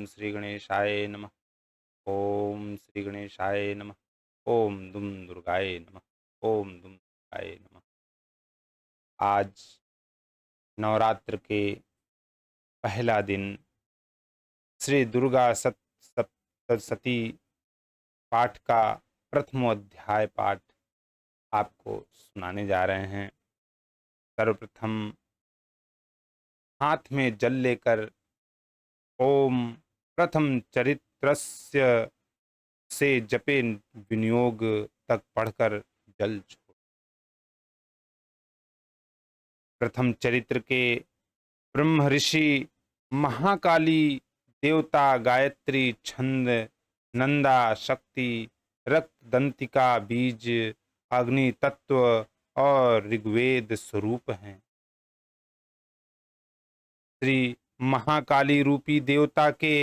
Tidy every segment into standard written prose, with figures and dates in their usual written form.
श्री गणेशाय नमः। ओम श्री गणेशाय नमः। ओम दुम दुर्गाय नमः। ओम दुम दुर्गाय नमः। आज नवरात्र के पहला दिन श्री दुर्गा सप्तशती पाठ का प्रथम अध्याय पाठ आपको सुनाने जा रहे हैं। सर्वप्रथम हाथ में जल लेकर ओम प्रथम चरित्रस्य से जपे विनियोग तक पढ़कर जल छोड़। प्रथम चरित्र के ब्रह्म ऋषि महाकाली देवता गायत्री छंद नंदा शक्ति रक्त दंतिका बीज अग्नि तत्व और ऋग्वेद स्वरूप हैं। श्री महाकाली रूपी देवता के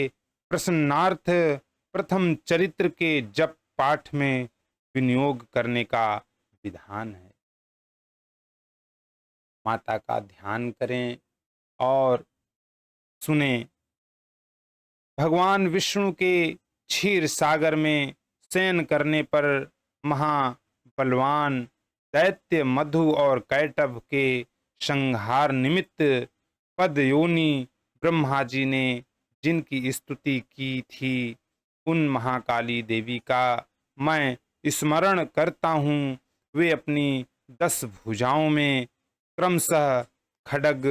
प्रसन्नार्थ प्रथम चरित्र के जप पाठ में विनियोग करने का विधान है। माता का ध्यान करें और सुने। भगवान विष्णु के क्षीर सागर में शयन करने पर महाबलवान दैत्य मधु और कैटभ के संहार निमित्त पदयोनि ब्रह्मा जी ने जिनकी स्तुति की थी, उन महाकाली देवी का मैं स्मरण करता हूँ। वे अपनी 10 भुजाओं में क्रमशः खड्ग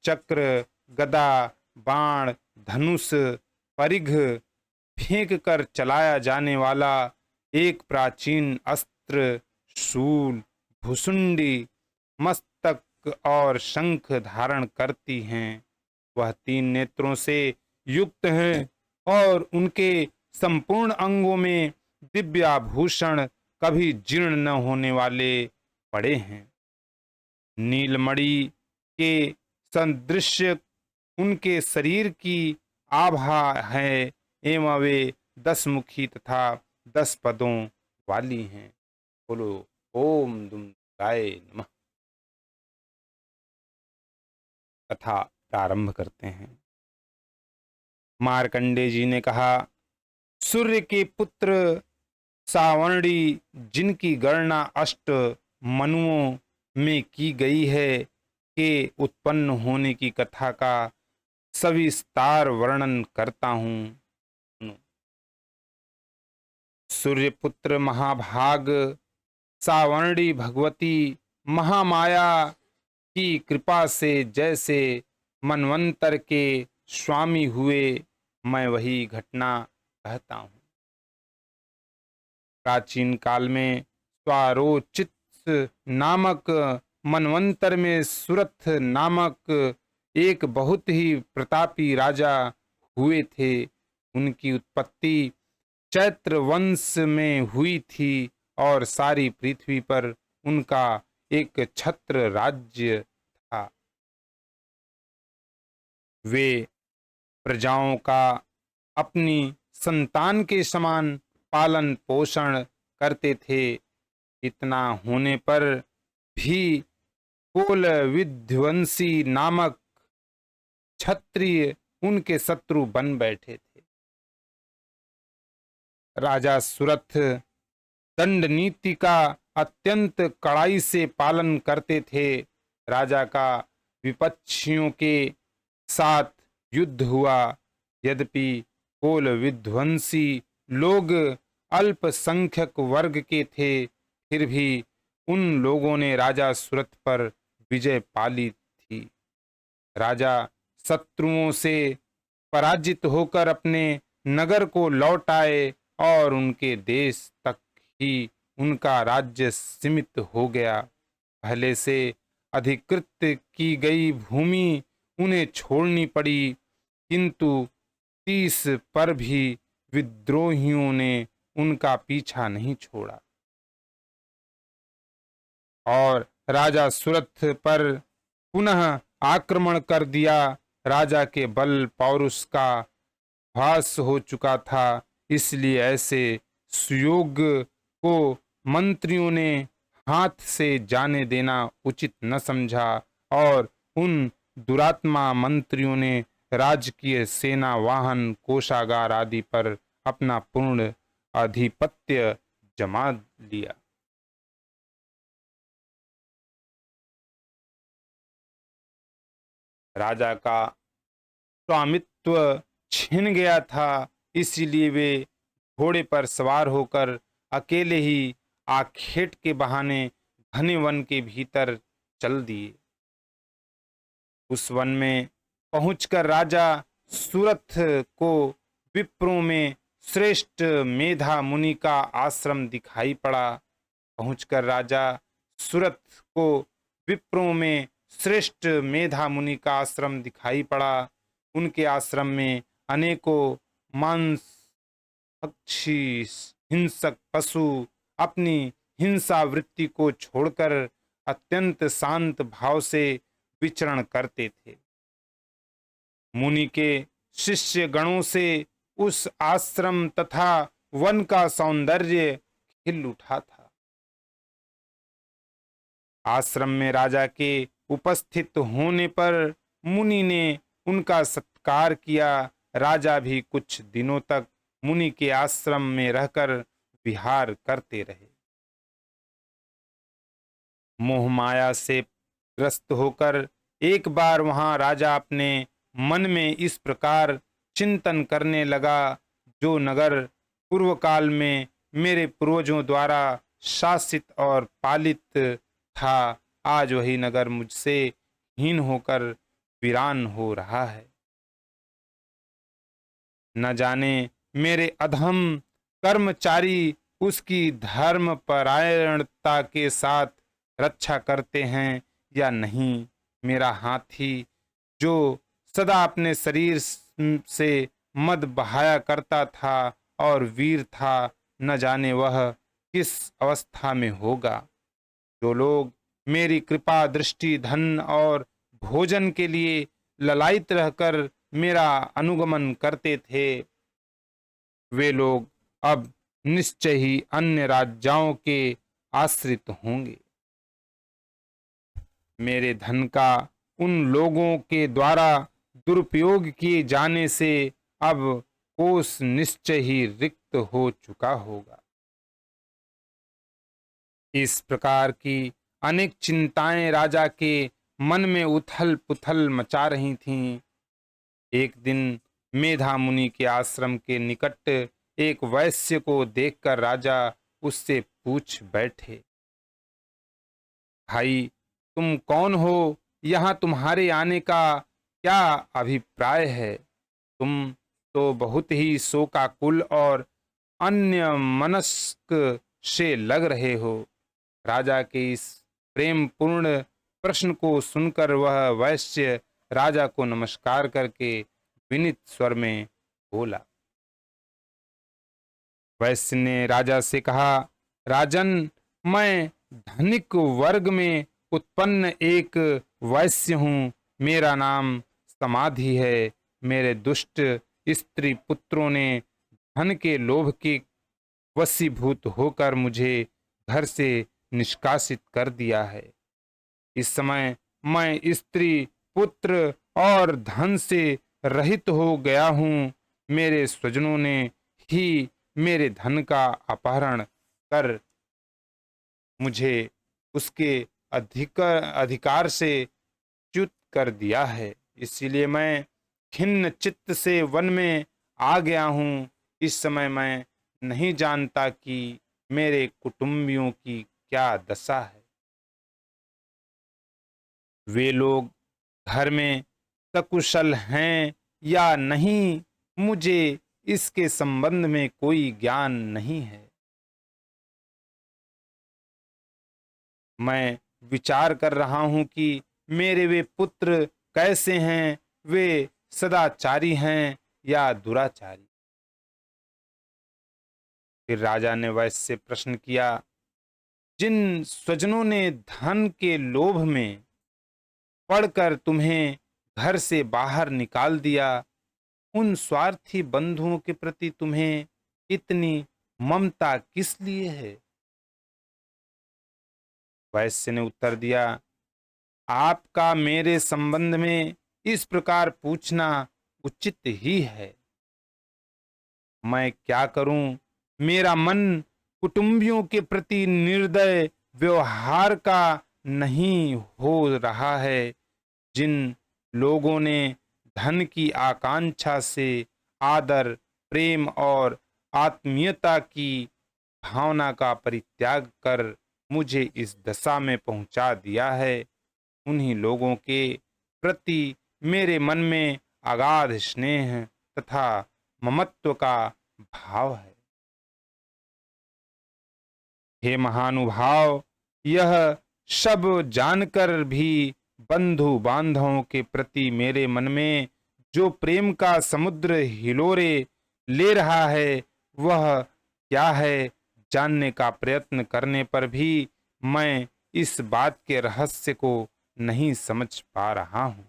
चक्र गदा बाण धनुष परिघ फेंक कर चलाया जाने वाला एक प्राचीन अस्त्र शूल भुसुंडी मस्तक और शंख धारण करती हैं। वह 3 नेत्रों से युक्त हैं और उनके संपूर्ण अंगों में दिव्याभूषण कभी जीर्ण न होने वाले पड़े हैं। नीलमणि के सदृश उनके शरीर की आभा है एवं वे 10 मुखी तथा 10 पदों वाली हैं। बोलो ओम दुम दुर्गाय नमः। कथा प्रारंभ करते हैं। मार्कंडे जी ने कहा, सूर्य के पुत्र सावर्णी जिनकी गणना 8 मनुओं में की गई है के उत्पन्न होने की कथा का सविस्तार वर्णन करता हूँ। सूर्यपुत्र महाभाग सावर्णी भगवती महामाया की कृपा से जैसे मनवंतर के स्वामी हुए, मैं वही घटना कहता हूँ। प्राचीन काल में स्वारोचित नामक मनवंतर में सुरथ नामक एक बहुत ही प्रतापी राजा हुए थे। उनकी उत्पत्ति चैत्र वंश में हुई थी और सारी पृथ्वी पर उनका एक छत्र राज्य था। वे प्रजाओं का अपनी संतान के समान पालन पोषण करते थे। इतना होने पर भी कोल विध्वंसी नामक क्षत्रिय उनके शत्रु बन बैठे थे। राजा सुरथ दंड नीति का अत्यंत कड़ाई से पालन करते थे। राजा का विपक्षियों के साथ युद्ध हुआ। यद्यपि कोल विध्वंसी लोग अल्पसंख्यक वर्ग के थे, फिर भी उन लोगों ने राजा सुरथ पर विजय पा ली थी। राजा शत्रुओं से पराजित होकर अपने नगर को लौट आए और उनके देश तक ही उनका राज्य सीमित हो गया। पहले से अधिकृत की गई भूमि उन्हें छोड़नी पड़ी, किंतु 30 पर भी विद्रोहियों ने उनका पीछा नहीं छोड़ा और राजा सुरथ पर पुनः आक्रमण कर दिया। राजा के बल पौरुष का ह्रास हो चुका था, इसलिए ऐसे सुयोग को मंत्रियों ने हाथ से जाने देना उचित न समझा और उन दुरात्मा मंत्रियों ने राजकीय सेना, वाहन, कोषागार आदि पर अपना पूर्ण आधिपत्य जमा लिया। राजा का स्वामित्व छिन गया था, इसीलिए वे घोड़े पर सवार होकर अकेले ही आखेट के बहाने घने वन के भीतर चल दिए। उस वन में पहुंचकर राजा सुरथ को विप्रों में श्रेष्ठ मेधा मुनि का आश्रम दिखाई पड़ा। पहुंचकर राजा सुरथ को विप्रों में श्रेष्ठ मेधा मुनि का आश्रम दिखाई पड़ा। उनके आश्रम में अनेकों मांस पक्षी, हिंसक पशु अपनी हिंसा वृत्ति को छोड़कर अत्यंत शांत भाव से विचरण करते थे। मुनि के शिष्य गणों से उस आश्रम तथा वन का सौंदर्य खिल उठा था। आश्रम में राजा के उपस्थित होने पर मुनि ने उनका सत्कार किया। राजा भी कुछ दिनों तक मुनि के आश्रम में रहकर विहार करते रहे। मोह माया से ग्रस्त होकर एक बार वहां राजा अपने मन में इस प्रकार चिंतन करने लगा, जो नगर पूर्व काल में मेरे पूर्वजों द्वारा शासित और पालित था, आज वही नगर मुझसे हीन होकर वीरान हो रहा है। न जाने मेरे अधम कर्मचारी उसकी धर्म परायणता के साथ रक्षा करते हैं या नहीं। मेरा हाथी जो सदा अपने शरीर से मद बहाया करता था और वीर था, न जाने वह किस अवस्था में होगा। जो लोग मेरी कृपा दृष्टि, धन और भोजन के लिए ललायित रहकर मेरा अनुगमन करते थे, वे लोग अब निश्चय ही अन्य राजाओं के आश्रित होंगे। मेरे धन का उन लोगों के द्वारा दुरुपयोग किए जाने से अब कोष निश्चय ही रिक्त हो चुका होगा। इस प्रकार की अनेक चिंताएं राजा के मन में उथल पुथल मचा रही थीं। एक दिन मेधा मुनि के आश्रम के निकट एक वैश्य को देखकर राजा उससे पूछ बैठे, भाई तुम कौन हो? यहाँ तुम्हारे आने का क्या अभिप्राय है? तुम तो बहुत ही शोकाकुल और अन्य मनस्क से लग रहे हो। राजा के इस प्रेम पूर्ण प्रश्न को सुनकर वह वैश्य राजा को नमस्कार करके विनीत स्वर में बोला। वैश्य ने राजा से कहा, राजन, मैं धनिक वर्ग में उत्पन्न एक वैश्य हूँ। मेरा नाम समाधि है। मेरे दुष्ट स्त्री पुत्रों ने धन के लोभ के वशीभूत होकर मुझे घर से निष्कासित कर दिया है। इस समय मैं स्त्री, पुत्र और धन से रहित हो गया हूँ। मेरे स्वजनों ने ही मेरे धन का अपहरण कर मुझे उसके अधिकार से च्युत कर दिया है। इसीलिए मैं खिन्न चित्त से वन में आ गया हूँ। इस समय मैं नहीं जानता कि मेरे कुटुंबियों की क्या दशा है। वे लोग घर में सकुशल हैं या नहीं, मुझे इसके संबंध में कोई ज्ञान नहीं है। मैं विचार कर रहा हूं कि मेरे वे पुत्र कैसे हैं, वे सदाचारी हैं या दुराचारी। फिर राजा ने वैश्य से प्रश्न किया, जिन स्वजनों ने धन के लोभ में पड़कर तुम्हें घर से बाहर निकाल दिया, उन स्वार्थी बंधुओं के प्रति तुम्हें इतनी ममता किस लिए है? वैश्य ने उत्तर दिया, आपका मेरे संबंध में इस प्रकार पूछना उचित ही है। मैं क्या करूं? मेरा मन कुटुंबियों के प्रति निर्दय व्यवहार का नहीं हो रहा है। जिन लोगों ने धन की आकांक्षा से आदर, प्रेम और आत्मीयता की भावना का परित्याग कर मुझे इस दशा में पहुंचा दिया है, उन्हीं लोगों के प्रति मेरे मन में अगाध स्नेह तथा ममत्व का भाव है। हे महानुभाव, यह सब जानकर भी बंधु बांधवों के प्रति मेरे मन में जो प्रेम का समुद्र हिलोरे ले रहा है, वह क्या है जानने का प्रयत्न करने पर भी मैं इस बात के रहस्य को नहीं समझ पा रहा हूं।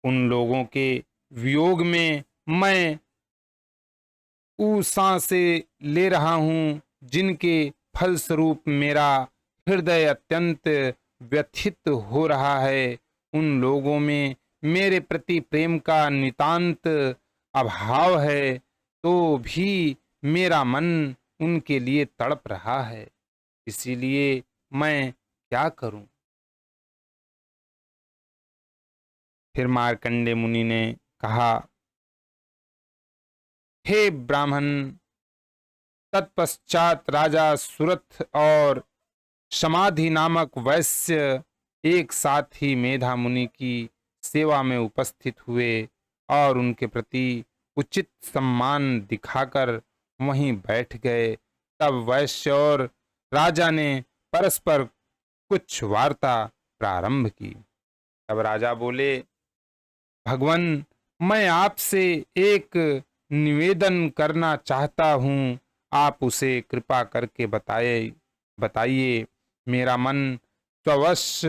उन लोगों के वियोग में मैं सांसें ले रहा हूं, जिनके फलस्वरूप मेरा हृदय अत्यंत व्यथित हो रहा है। उन लोगों में मेरे प्रति प्रेम का नितांत अभाव है, तो भी मेरा मन उनके लिए तड़प रहा है। इसीलिए मैं क्या करूं? फिर मार्कंडे मुनि ने कहा, हे ब्राह्मण, तत्पश्चात राजा सुरथ और समाधि नामक वैश्य एक साथ ही मेधा मुनि की सेवा में उपस्थित हुए और उनके प्रति उचित सम्मान दिखाकर वहीं बैठ गए। तब वैश्य और राजा ने परस्पर कुछ वार्ता प्रारंभ की। तब राजा बोले, भगवान, मैं आपसे एक निवेदन करना चाहता हूँ, आप उसे कृपा करके बताइए। मेरा मन स्ववश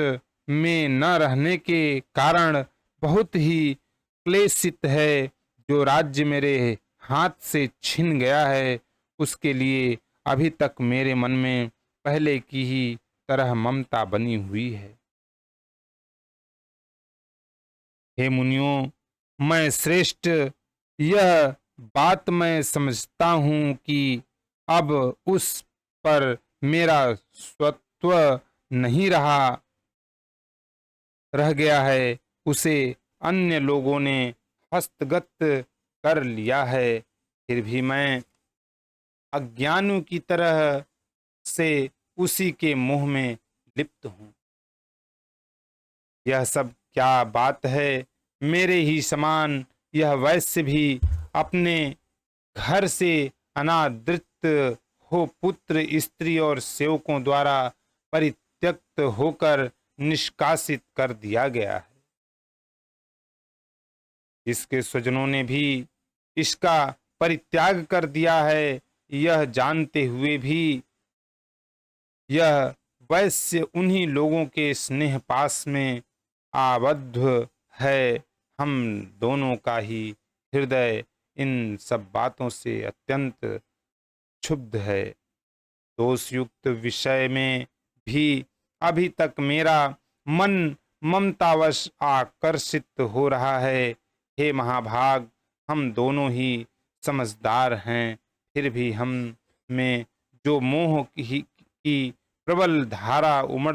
में न रहने के कारण बहुत ही क्लेशित है। जो राज्य मेरे हाथ से छिन गया है, उसके लिए अभी तक मेरे मन में पहले की ही तरह ममता बनी हुई है। हे मुनियों, मैं श्रेष्ठ, यह बात मैं समझता हूँ कि अब उस पर मेरा स्वत्व नहीं रह गया है, उसे अन्य लोगों ने हस्तगत कर लिया है। फिर भी मैं अज्ञानियों की तरह से उसी के मुंह में लिप्त हूँ। यह सब क्या बात है? मेरे ही समान यह वैश्य भी अपने घर से अनादृत हो पुत्र, स्त्री और सेवकों द्वारा परित्यक्त होकर निष्कासित कर दिया गया है। इसके स्वजनों ने भी इसका परित्याग कर दिया है। यह जानते हुए भी यह वैश्य उन्हीं लोगों के स्नेह पास में आबद्ध है। हम दोनों का ही हृदय इन सब बातों से अत्यंत क्षुब्ध है। दोषयुक्त विषय में भी अभी तक मेरा मन ममतावश आकर्षित हो रहा है। हे महाभाग, हम दोनों ही समझदार हैं, फिर भी हम में जो मोह की प्रबल धारा उमड़